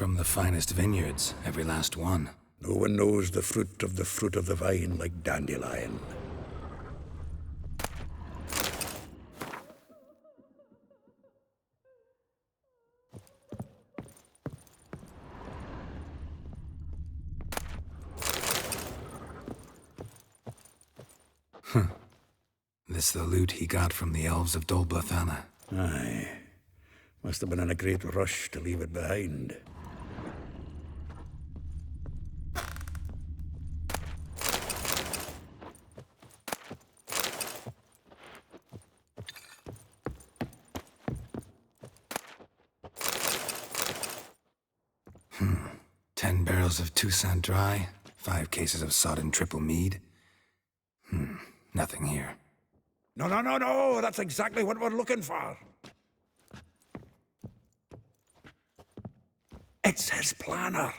From the finest vineyards, every last one. No one knows the fruit of the vine like Dandelion. This the loot he got from the elves of Dol Blathanna. Aye. Must have been in a great rush to leave it behind. Hmm. 10 barrels of Toussaint Dry, 5 cases of sodden triple mead. Nothing here. No! That's exactly what we're looking for. It's his planner.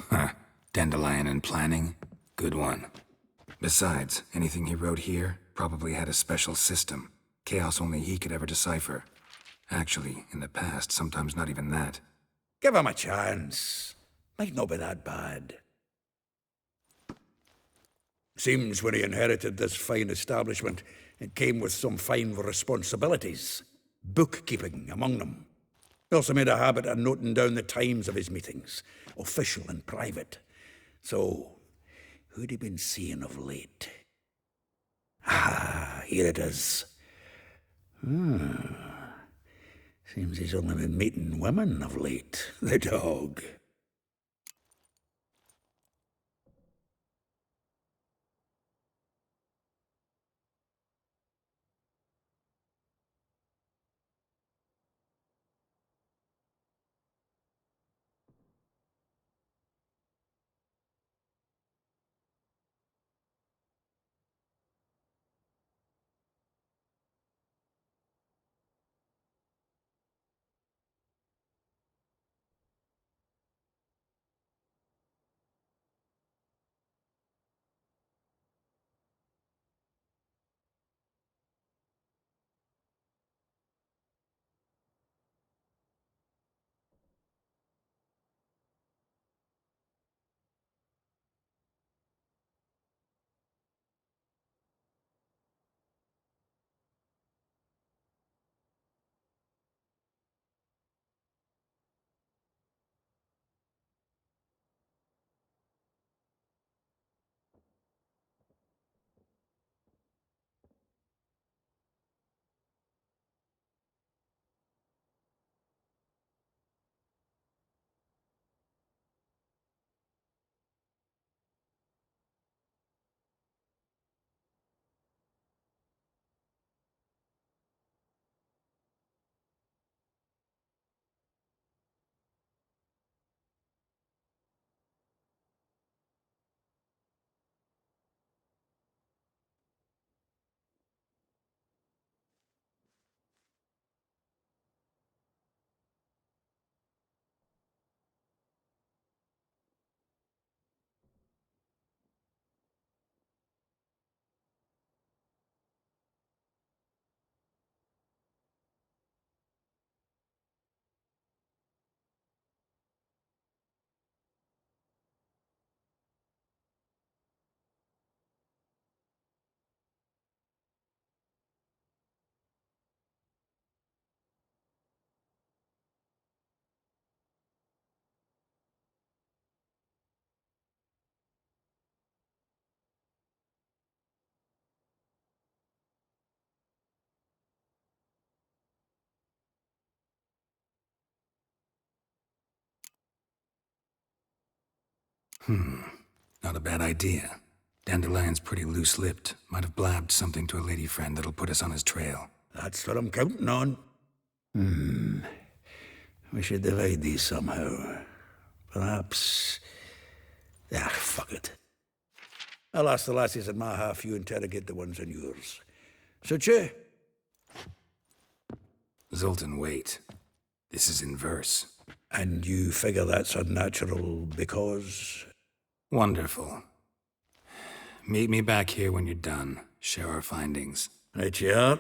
Huh. Dandelion and planning? Good one. Besides, anything he wrote here probably had a special system. Chaos only he could ever decipher. Actually, in the past, sometimes not even that. Give him a chance. Might not be that bad. Seems when he inherited this fine establishment, it came with some fine responsibilities. Bookkeeping among them. He also made a habit of noting down the times of his meetings, official and private. So, who'd he been seeing of late? Ah, here it is. Seems he's only been meeting women of late, the dog. Not a bad idea. Dandelion's pretty loose-lipped. Might have blabbed something to a lady friend that'll put us on his trail. That's what I'm counting on. We should divide these somehow. Perhaps... Ah, fuck it. I'll ask the lassies in my half, you interrogate the ones in yours. Suit you? Zoltan, wait. This is in verse. And you figure that's unnatural because... Wonderful. Meet me back here when you're done. Share our findings. Right you are.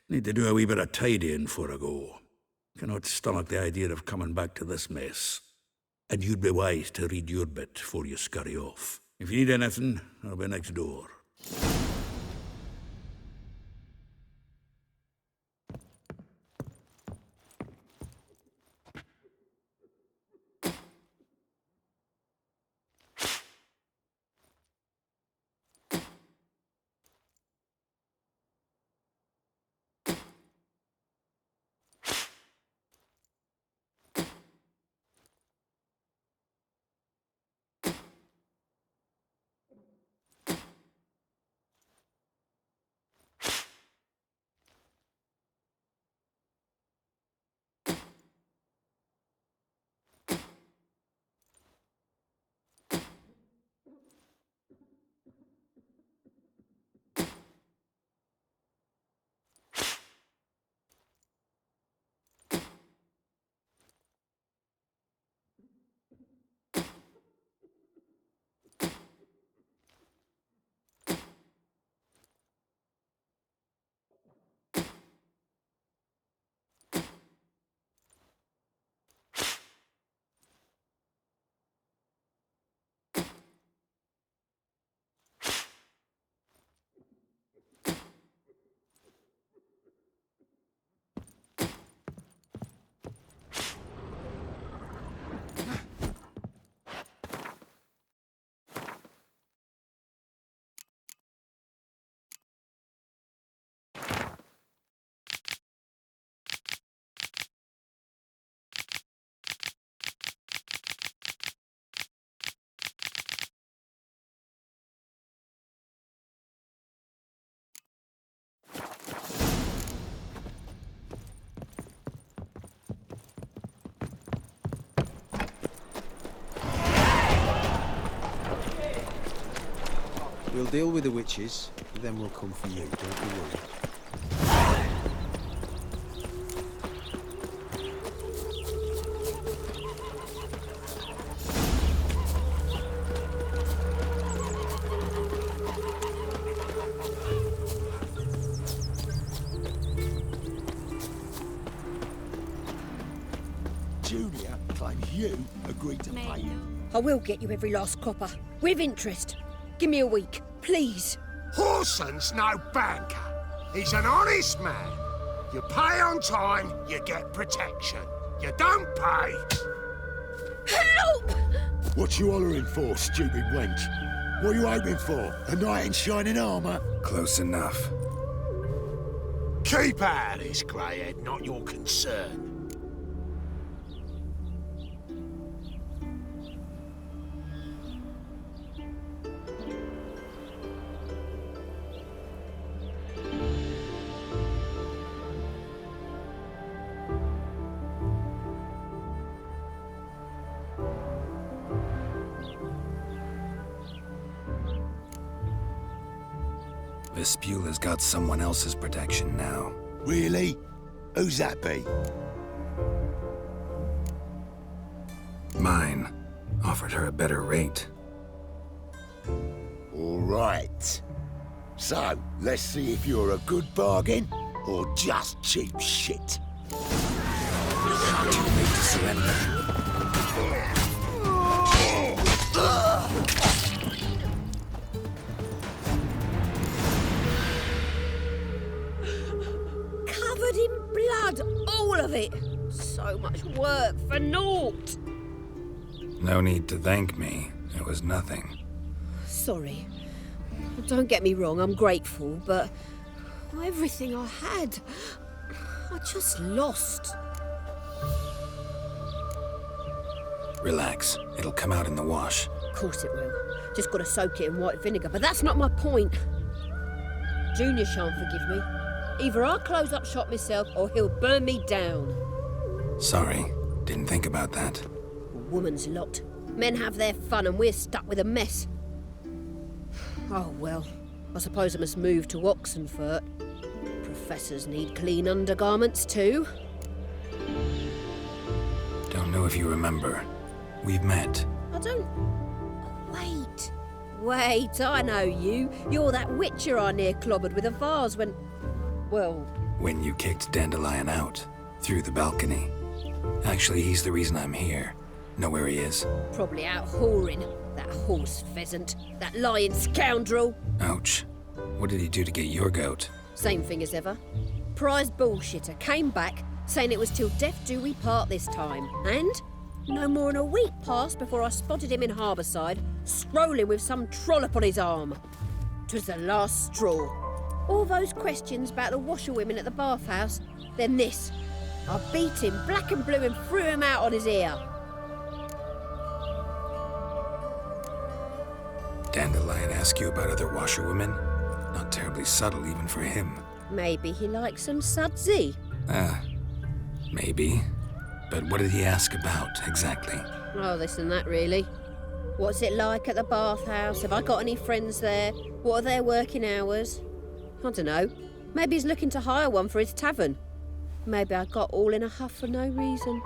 Need to do a wee bit of tidying before I go. Cannot stomach the idea of coming back to this mess. And you'd be wise to read your bit before you scurry off. If you need anything, I'll be next door. We'll deal with the witches, then we'll come for you, don't you worry. Julia claims you agreed to pay him. I will get you every last copper, with interest. Give me a week, please. Horson's no banker. He's an honest man. You pay on time, you get protection. You don't pay. Help! What you hollering for, stupid wench? What are you hoping for? A knight in shining armour? Close enough. Keep out of this, Greyhead, not your concern. Vespula's got someone else's protection now. Really? Who's that be? Mine. Offered her a better rate. All right. So, let's see if you're a good bargain or just cheap shit. Too late to surrender. Covered in blood, all of it. So much work for naught. No need to thank me. It was nothing. Sorry. Don't get me wrong, I'm grateful, but everything I had, I just lost. Relax. It'll come out in the wash. Of course it will. Just gotta soak it in white vinegar, but that's not my point. Junior shan't forgive me. Either I'll close up shop myself or he'll burn me down. Sorry. Didn't think about that. Woman's lot. Men have their fun and we're stuck with a mess. Oh well, I suppose I must move to Oxenfurt. Professors need clean undergarments too. Don't know if you remember. We've met. I don't... Wait, I know you. You're that witcher I near clobbered with a vase when... Well... When you kicked Dandelion out. Through the balcony. Actually, he's the reason I'm here. Know where he is? Probably out whoring. That horse pheasant. That lying scoundrel. Ouch. What did he do to get your goat? Same thing as ever. Prize bullshitter came back, saying it was till death do we part this time. And no more than a week passed before I spotted him in Harbourside, strolling with some trollop on his arm. 'Twas the last straw. All those questions about the washerwomen at the bathhouse, then this. I beat him black and blue and threw him out on his ear. Dandelion ask you about other washerwomen? Not terribly subtle even for him. Maybe he likes some sudsy. Maybe. But what did he ask about, exactly? Oh, this and that, really. What's it like at the bathhouse? Have I got any friends there? What are their working hours? I don't know. Maybe he's looking to hire one for his tavern. Maybe I got all in a huff for no reason.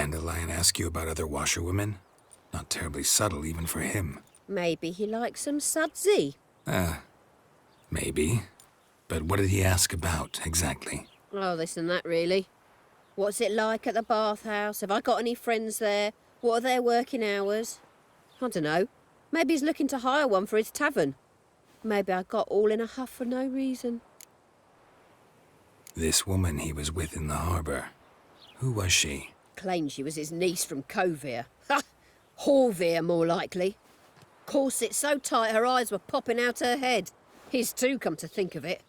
Dandelion ask you about other washerwomen? Not terribly subtle even for him. Maybe he likes some sudsy. Maybe. But what did he ask about, exactly? Oh, this and that, really. What's it like at the bathhouse? Have I got any friends there? What are their working hours? I don't know. Maybe he's looking to hire one for his tavern. Maybe I got all in a huff for no reason. This woman he was with in the harbor. Who was she? Claimed she was his niece from Kovir. Ha! Horvir, more likely. Corset so tight her eyes were popping out her head. His too, come to think of it.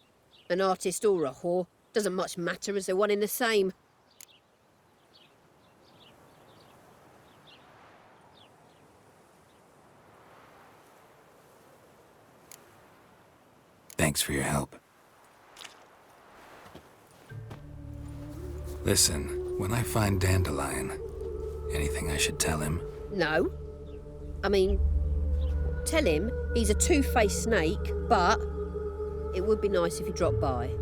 An artist or a whore. Doesn't much matter as they're one in the same. Thanks for your help. Listen, when I find Dandelion, anything I should tell him? No. I mean, tell him he's a two-faced snake, but it would be nice if he dropped by.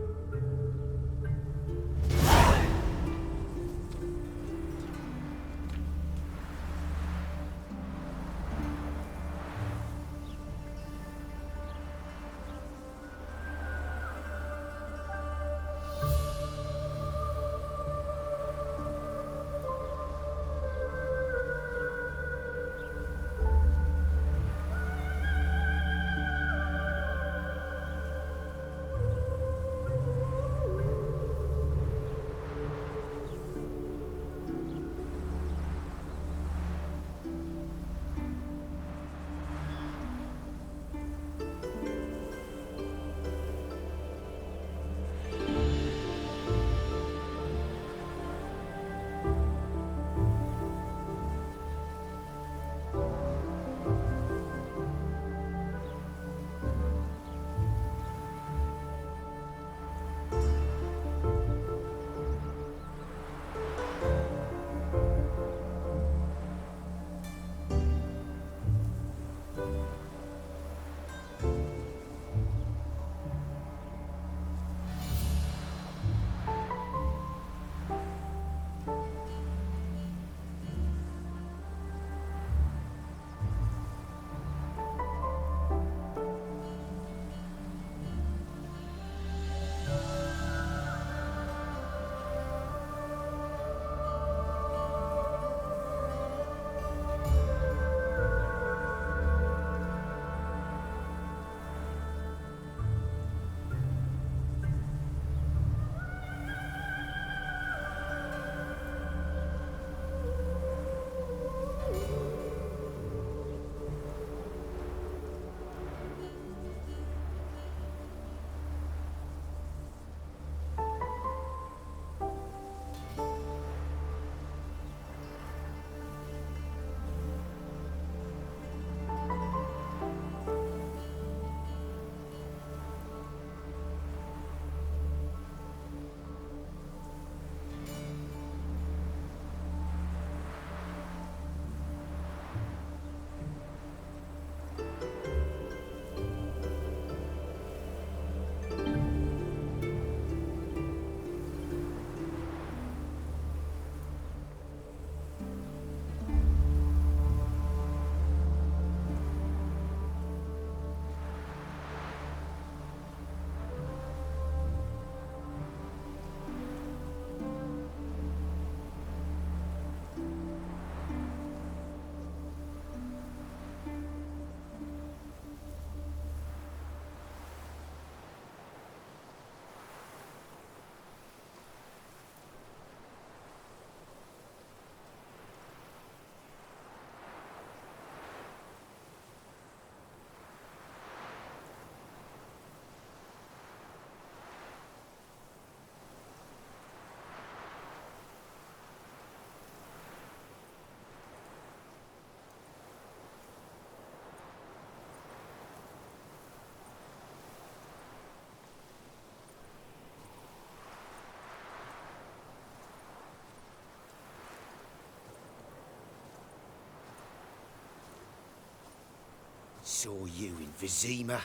Saw you in Vizima,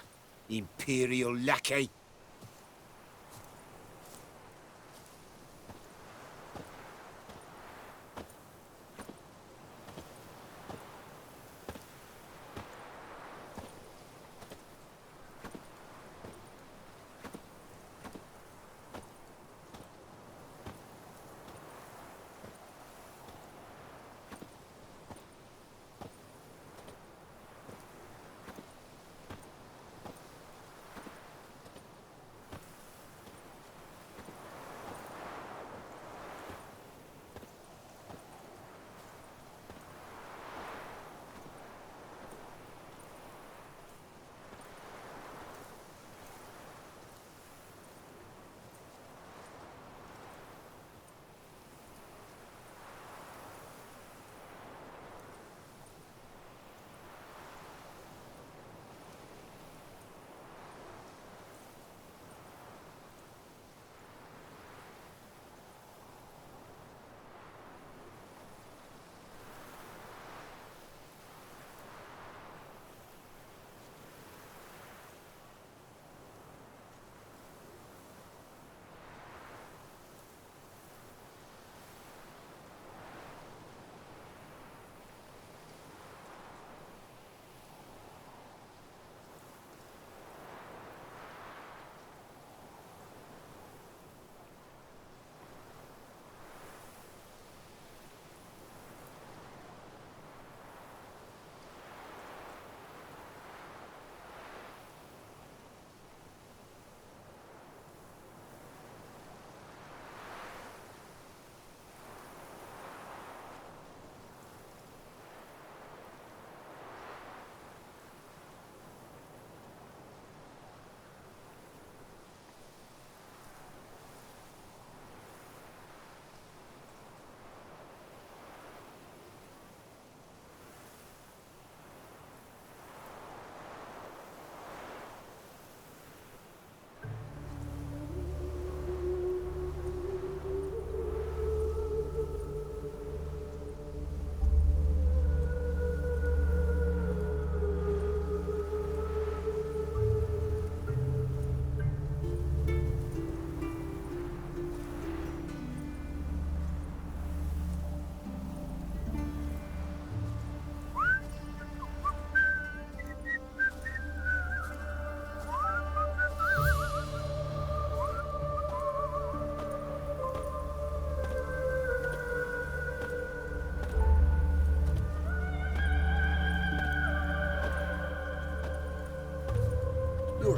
Imperial lackey.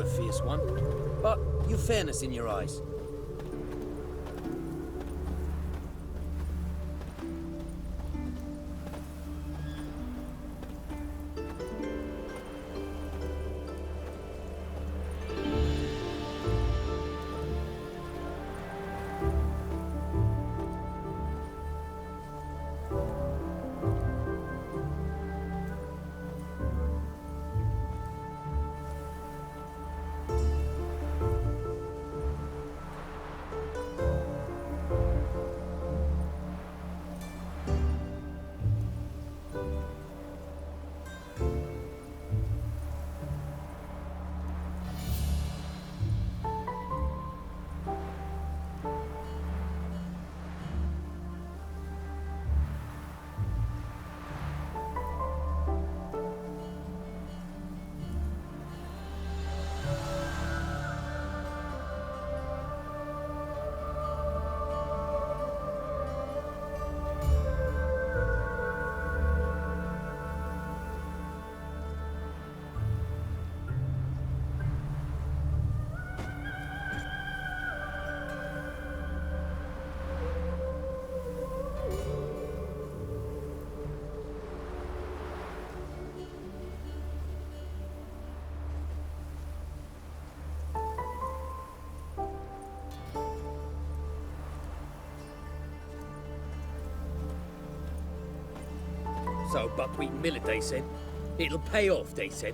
fierce one, but you've fairness in your eyes. So buckwheat and millet, they said. It'll pay off, they said.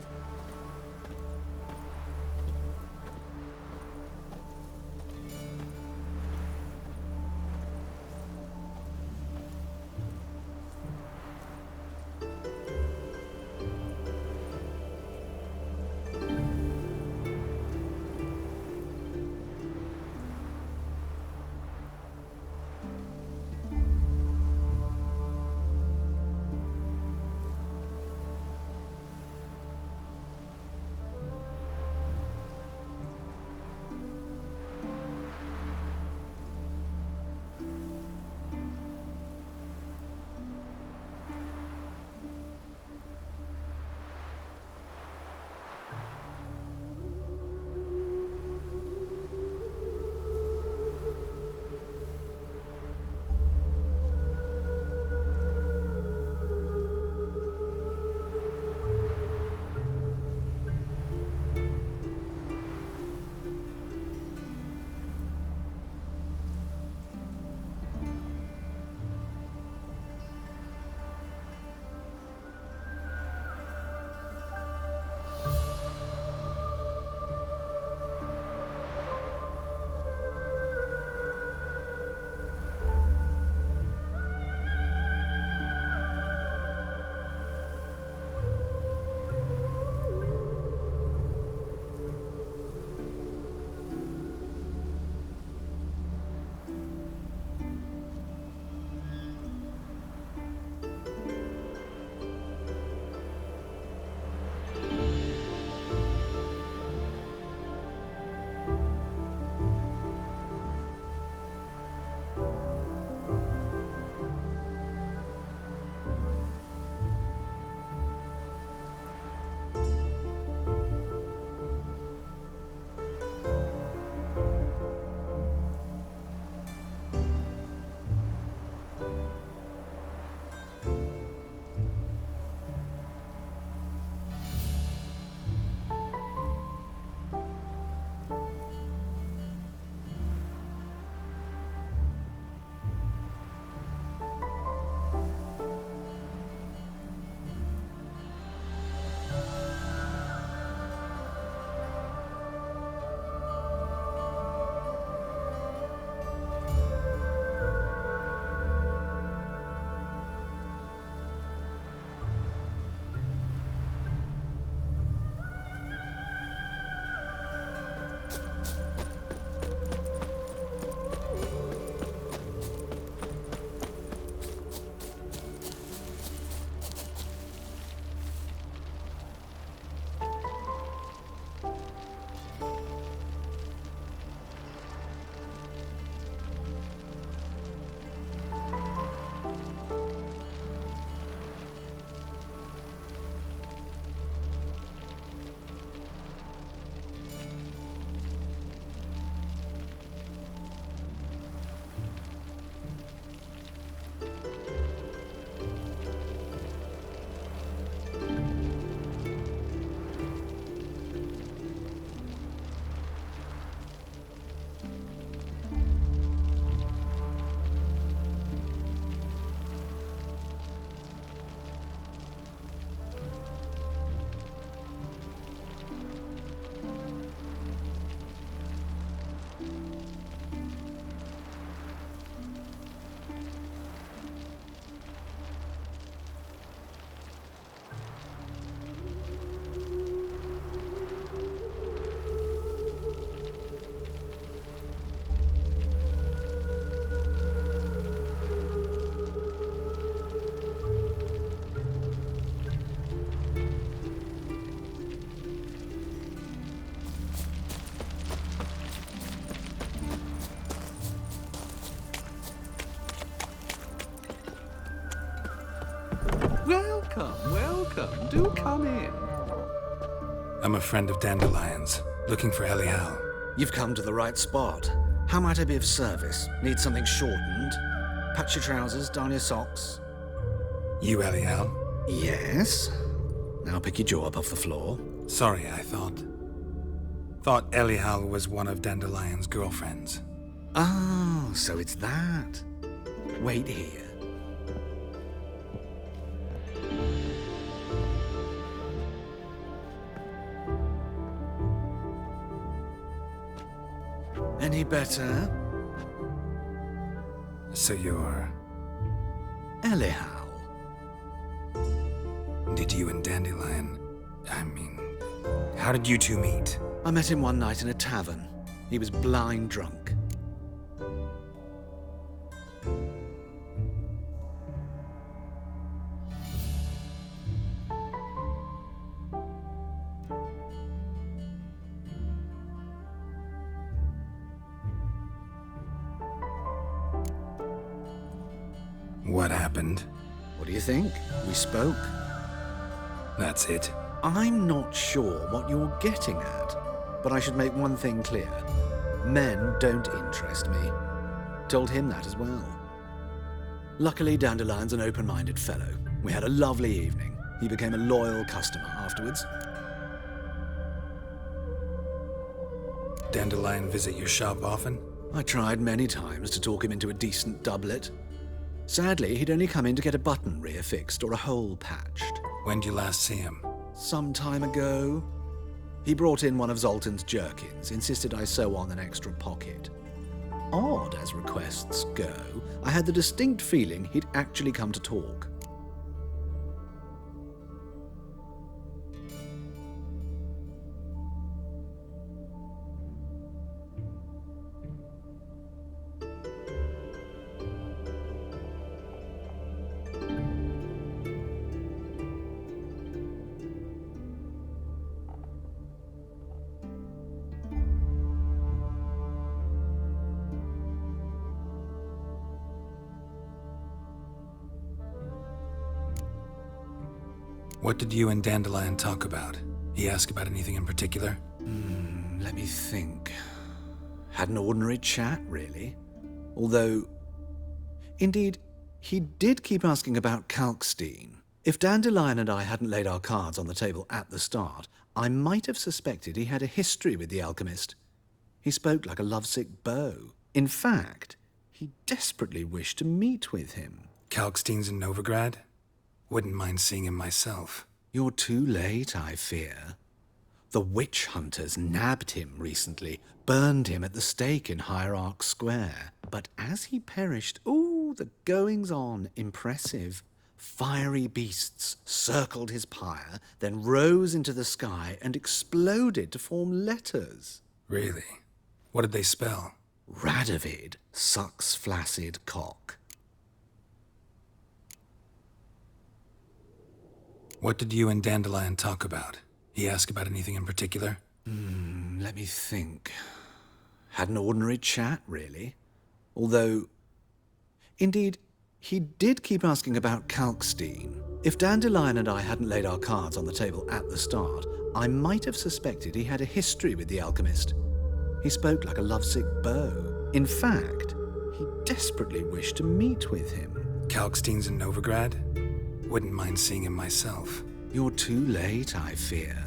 Welcome. Do come in. I'm a friend of Dandelion's, looking for Elial. You've come to the right spot. How might I be of service? Need something shortened? Patch your trousers, darn your socks. You Elial? Yes? Now pick your jaw up off the floor. Sorry, I thought Elial was one of Dandelion's girlfriends. Oh, so it's that. Wait here. Any better? So you're... Elial. Did you and Dandelion... how did you two meet? I met him one night in a tavern. He was blind drunk. What happened? What do you think? We spoke. That's it. I'm not sure what you're getting at, but I should make one thing clear. Men don't interest me. Told him that as well. Luckily, Dandelion's an open-minded fellow. We had a lovely evening. He became a loyal customer afterwards. Dandelion visit your shop often? I tried many times to talk him into a decent doublet. Sadly, he'd only come in to get a button rear fixed or a hole patched. When did you last see him? Some time ago. He brought in one of Zoltan's jerkins, insisted I sew on an extra pocket. Odd as requests go, I had the distinct feeling he'd actually come to talk. What did you and Dandelion talk about? He asked about anything in particular? Let me think. Had an ordinary chat, really. Although, indeed, he did keep asking about Kalkstein. If Dandelion and I hadn't laid our cards on the table at the start, I might have suspected he had a history with the alchemist. He spoke like a lovesick beau. In fact, he desperately wished to meet with him. Kalkstein's in Novigrad? Wouldn't mind seeing him myself. You're too late, I fear. The witch hunters nabbed him recently, burned him at the stake in Hierarch Square. But as he perished, the goings-on, impressive. Fiery beasts circled his pyre, then rose into the sky and exploded to form letters. Really? What did they spell? Radovid sucks flaccid cock. What did you and Dandelion talk about? He asked about anything in particular? Let me think. Had an ordinary chat, really. Although, indeed, he did keep asking about Kalkstein. If Dandelion and I hadn't laid our cards on the table at the start, I might have suspected he had a history with the alchemist. He spoke like a lovesick beau. In fact, he desperately wished to meet with him. Kalkstein's in Novigrad? Wouldn't mind seeing him myself. You're too late, I fear.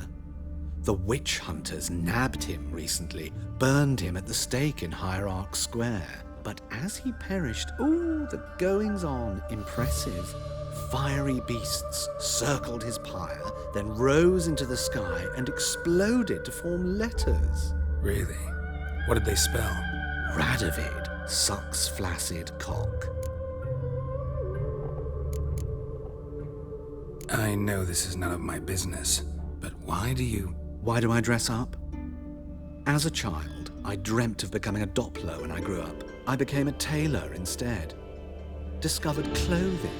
The witch hunters nabbed him recently, burned him at the stake in Hierarch Square. But as he perished, the goings-on, impressive. Fiery beasts circled his pyre, then rose into the sky and exploded to form letters. Really? What did they spell? Radovid sucks flaccid cock. I know this is none of my business, but why do I dress up? As a child, I dreamt of becoming a Doppler when I grew up. I became a tailor instead. Discovered clothing.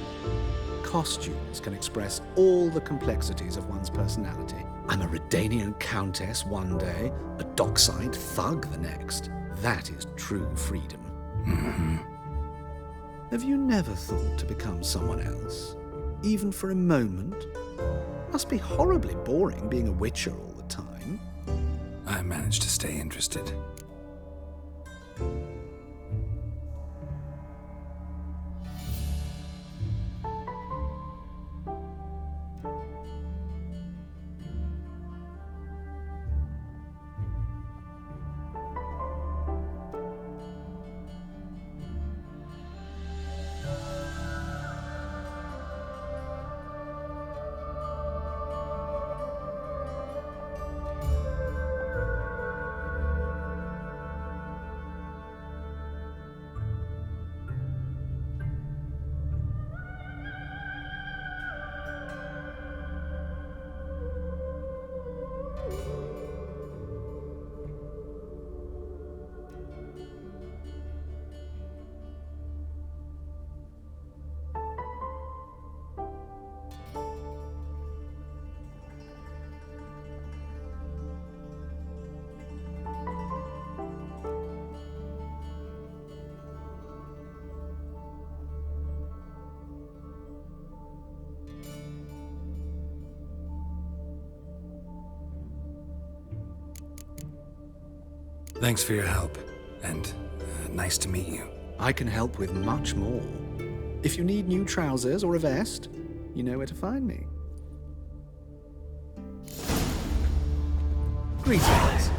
Costumes can express all the complexities of one's personality. I'm a Redanian countess one day, a dockside thug the next. That is true freedom. Have you never thought to become someone else? even for a moment? Must be horribly boring being a witcher all the time. I managed to stay interested. Thanks for your help, and nice to meet you. I can help with much more. If you need new trousers or a vest, you know where to find me. Greetings.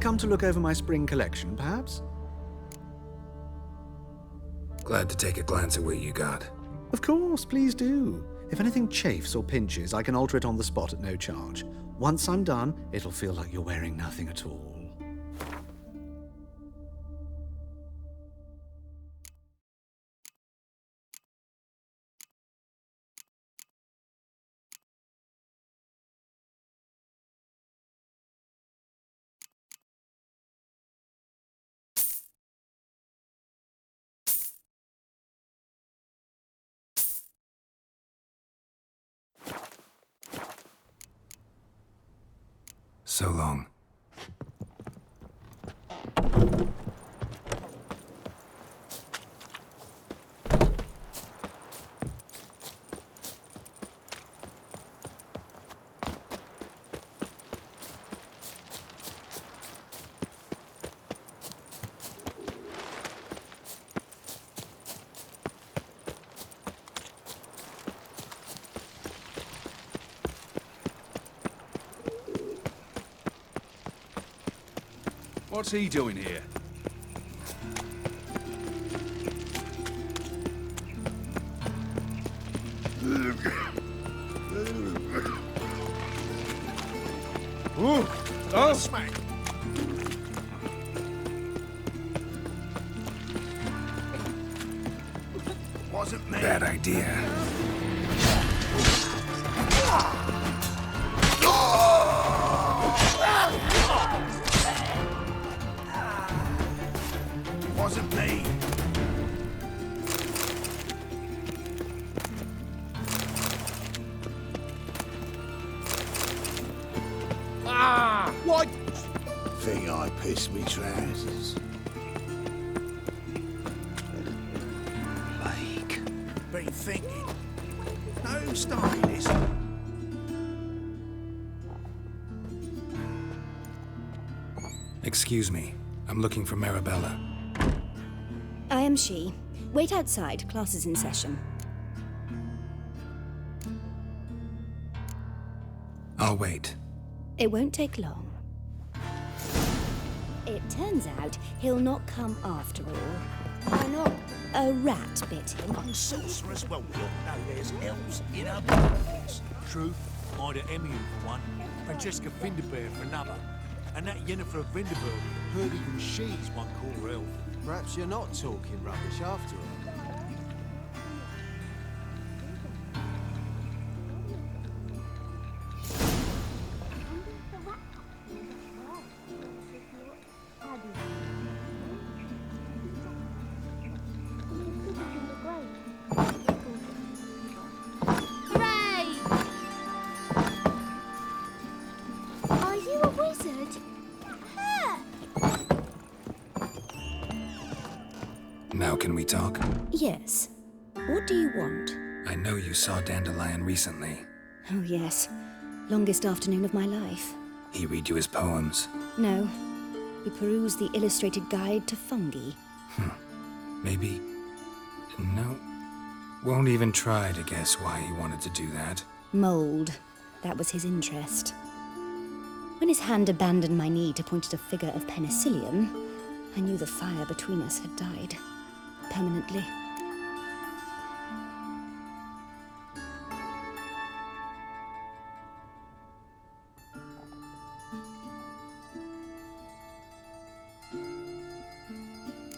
Come to look over my spring collection, perhaps? Glad to take a glance at what you got. Of course, please do. If anything chafes or pinches, I can alter it on the spot at no charge. Once I'm done, it'll feel like you're wearing nothing at all. So long. What's he doing here? Ooh. Oh, smack. Wasn't me. Bad idea. Wasn't me. What? Think I pissed me trousers. Blake. Been thinking. No starting this. Excuse me. I'm looking for Marabella. I am she. Wait outside. Class is in session. I'll wait. It won't take long. It turns out he'll not come after all. Why not? A rat bit him. And sorcerers will know there's elves in a place. True. Ida Emian for one, Francesca Finderbear for another, and that Yennefer Vinderberg heard even she's one call elf. Perhaps you're not talking rubbish after all. Are you a wizard? Now can we talk? Yes. What do you want? I know you saw Dandelion recently. Oh, yes. Longest afternoon of my life. He read you his poems. No. We perused the illustrated guide to fungi. Maybe... No. Won't even try to guess why he wanted to do that. Mold. That was his interest. When his hand abandoned my knee to point at a figure of penicillium, I knew the fire between us had died. Permanently.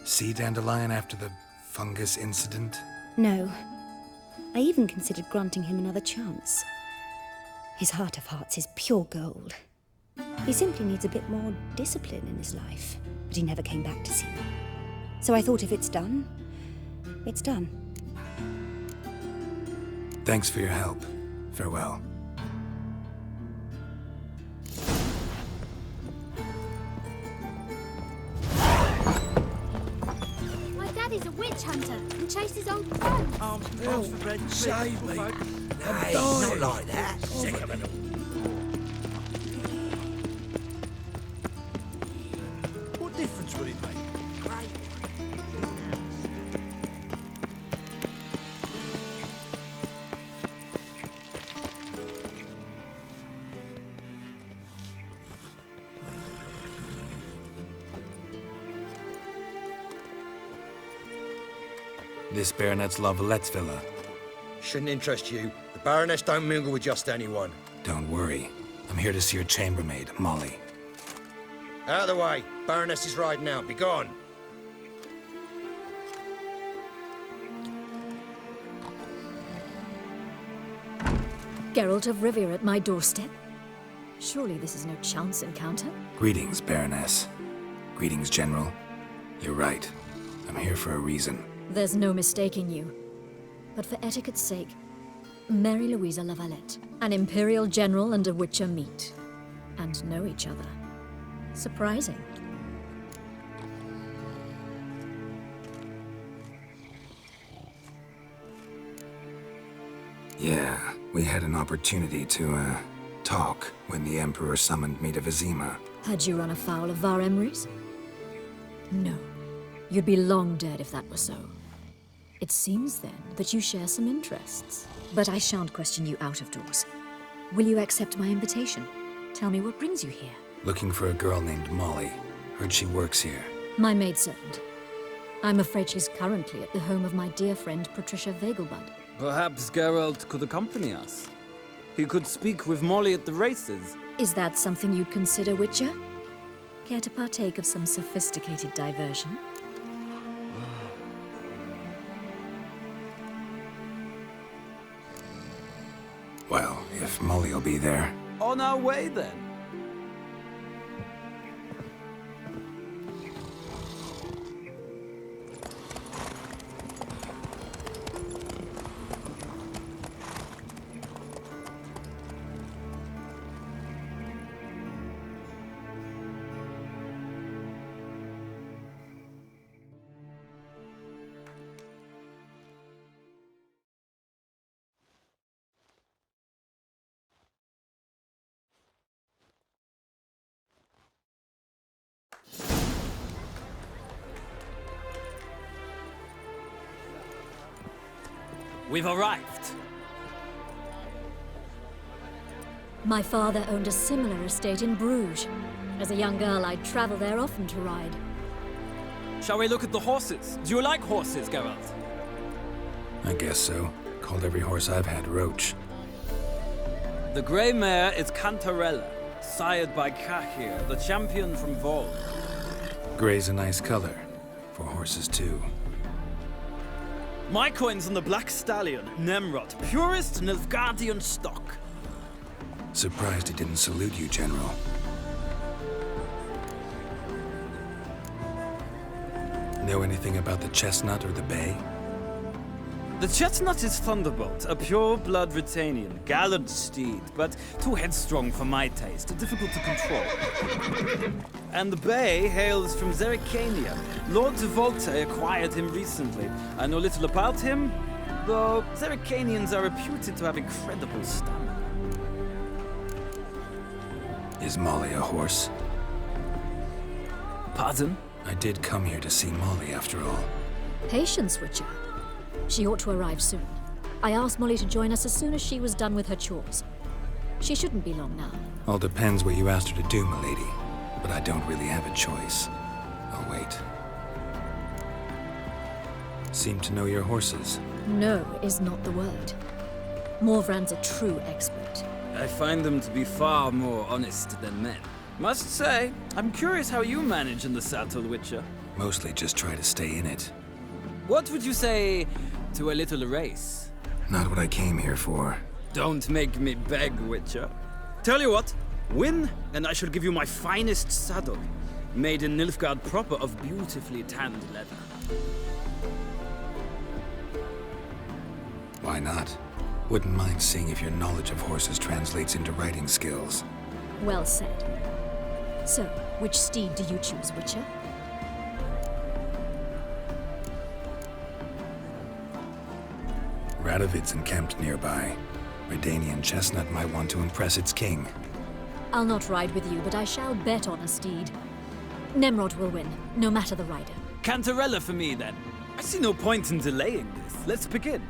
See Dandelion after the fungus incident? No. I even considered granting him another chance. His heart of hearts is pure gold. He simply needs a bit more discipline in his life. But he never came back to see me. So I thought if it's done, it's done. Thanks for your help. Farewell. My daddy's a witch hunter and chases old crows. Save me. Hey, not like that. Sick of it all. What difference would it make? This Baronet's Lavallette's villa. Shouldn't interest you. The Baroness don't mingle with just anyone. Don't worry. I'm here to see your chambermaid, Molly. Out of the way. Baroness is riding out. Be gone. Geralt of Rivia at my doorstep? Surely this is no chance encounter? Greetings, Baroness. Greetings, General. You're right. I'm here for a reason. There's no mistaking you. But for etiquette's sake, Mary Louisa Lavalette, an Imperial General and a Witcher meet. And know each other. Surprising. Yeah, we had an opportunity to, talk when the Emperor summoned me to Vizima. Had you run afoul of Var Emrys? No. You'd be long dead if that were so. It seems, then, that you share some interests. But I shan't question you out of doors. Will you accept my invitation? Tell me what brings you here. Looking for a girl named Molly. Heard she works here. My maidservant. I'm afraid she's currently at the home of my dear friend Patricia Vegelbud. Perhaps Geralt could accompany us. He could speak with Molly at the races. Is that something you'd consider, Witcher? Care to partake of some sophisticated diversion? Well, if Molly'll be there. On our way, then. We've arrived. My father owned a similar estate in Bruges. As a young girl, I'd travel there often to ride. Shall we look at the horses? Do you like horses, Geralt? I guess so. Called every horse I've had Roach. The grey mare is Cantarella, sired by Cahir, the champion from Vol. Grey's a nice color. For horses, too. My coin's on the Black Stallion, Nemrod, purest Nilfgaardian stock. Surprised he didn't salute you, General. Know anything about the chestnut or the bay? The chestnut is Thunderbolt, a pure-blood Britannian, gallant steed, but too headstrong for my taste, difficult to control. And the bay hails from Zerrikania. Lord de Volte acquired him recently. I know little about him, though Zerrikanians are reputed to have incredible stamina. Is Molly a horse? Pardon? I did come here to see Molly, after all. Patience, Witcher. She ought to arrive soon. I asked Molly to join us as soon as she was done with her chores. She shouldn't be long now. All depends what you asked her to do, milady. But I don't really have a choice. I'll wait. Seem to know your horses. No is not the word. Morvran's a true expert. I find them to be far more honest than men. Must say, I'm curious how you manage in the saddle, Witcher. Mostly just try to stay in it. What would you say to a little race? Not what I came here for. Don't make me beg, Witcher. Tell you what, win, and I shall give you my finest saddle, made in Nilfgaard proper of beautifully tanned leather. Why not? Wouldn't mind seeing if your knowledge of horses translates into riding skills. Well said. So, which steed do you choose, Witcher? Radovid's encamped nearby. Redanian chestnut might want to impress its king. I'll not ride with you, but I shall bet on a steed. Nemrod will win, no matter the rider. Cantarella for me, then. I see no point in delaying this. Let's begin.